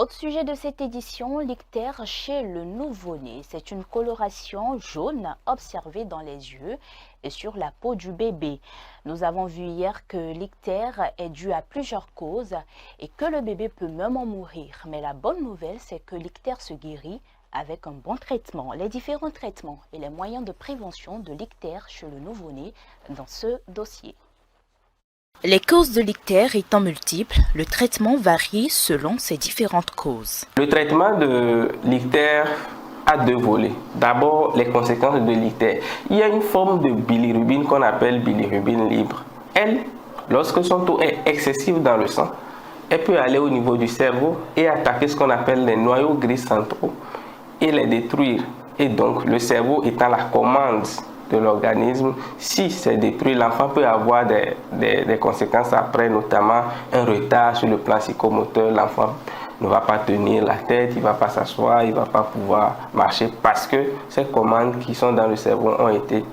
Autre sujet de cette édition, l'ictère chez le nouveau-né. C'est une coloration jaune observée dans les yeux et sur la peau du bébé. Nous avons vu hier que l'ictère est dû à plusieurs causes et que le bébé peut même en mourir. Mais la bonne nouvelle, c'est que l'ictère se guérit avec un bon traitement. Les différents traitements et les moyens de prévention de l'ictère chez le nouveau-né dans ce dossier. Les causes de l'ictère étant multiples, le traitement varie selon ces différentes causes. Le traitement de l'ictère a deux volets. D'abord, les conséquences de l'ictère. Il y a une forme de bilirubine qu'on appelle bilirubine libre. Elle, lorsque son taux est excessif dans le sang, elle peut aller au niveau du cerveau et attaquer ce qu'on appelle les noyaux gris centraux et les détruire. Et donc, le cerveau est à la commande de l'organisme. Si c'est détruit, l'enfant peut avoir des conséquences après, notamment un retard sur le plan psychomoteur. L'enfant ne va pas tenir la tête, il ne va pas s'asseoir, il ne va pas pouvoir marcher parce que ces commandes qui sont dans le cerveau ont été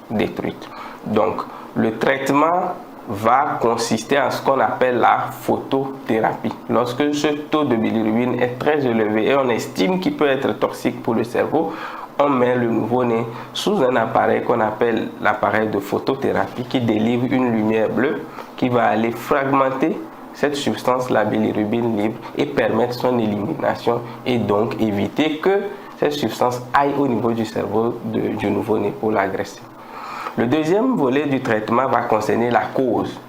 détruites. Donc, le traitement va consister en ce qu'on appelle la photothérapie. Lorsque ce taux de bilirubine est très élevé et on estime qu'il peut être toxique pour le cerveau, on met le nouveau-né sous un appareil qu'on appelle l'appareil de photothérapie qui délivre une lumière bleue qui va aller fragmenter cette substance, la bilirubine libre, et permettre son élimination et donc éviter que cette substance aille au niveau du cerveau du nouveau-né pour l'agresser. Le deuxième volet du traitement va concerner la cause.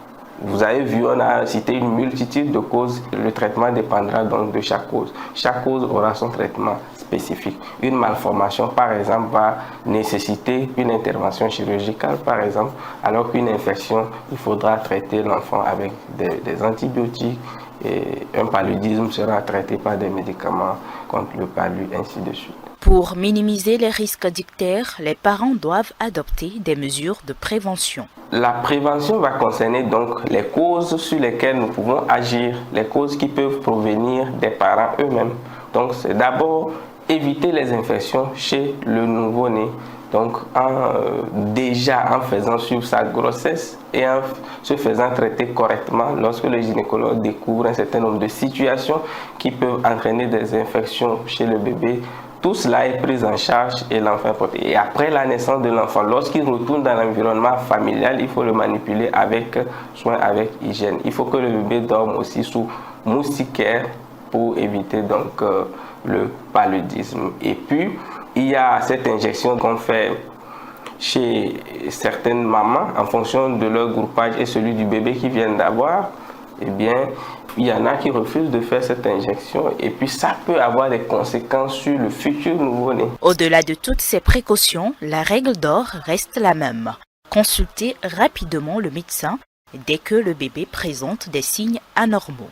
Vous avez vu, on a cité une multitude de causes. Le traitement dépendra donc de chaque cause. Chaque cause aura son traitement spécifique. Une malformation, par exemple, va nécessiter une intervention chirurgicale, par exemple, alors qu'une infection, il faudra traiter l'enfant avec des antibiotiques et un paludisme sera traité par des médicaments contre le palu, ainsi de suite. Pour minimiser les risques d'ictère, les parents doivent adopter des mesures de prévention. La prévention va concerner donc les causes sur lesquelles nous pouvons agir, les causes qui peuvent provenir des parents eux-mêmes. Donc c'est d'abord éviter les infections chez le nouveau-né. Donc déjà en faisant suivre sa grossesse et en se faisant traiter correctement lorsque le gynécologue découvre un certain nombre de situations qui peuvent entraîner des infections chez le bébé. Tout cela est pris en charge et l'enfant est protégé. Et après la naissance de l'enfant, lorsqu'il retourne dans l'environnement familial, il faut le manipuler avec soin, avec hygiène. Il faut que le bébé dorme aussi sous moustiquaire pour éviter donc le paludisme. Et puis, il y a cette injection qu'on fait chez certaines mamans en fonction de leur groupage et celui du bébé qu'ils viennent d'avoir. Eh bien, il y en a qui refusent de faire cette injection et puis ça peut avoir des conséquences sur le futur nouveau-né. Au-delà de toutes ces précautions, la règle d'or reste la même. Consultez rapidement le médecin dès que le bébé présente des signes anormaux.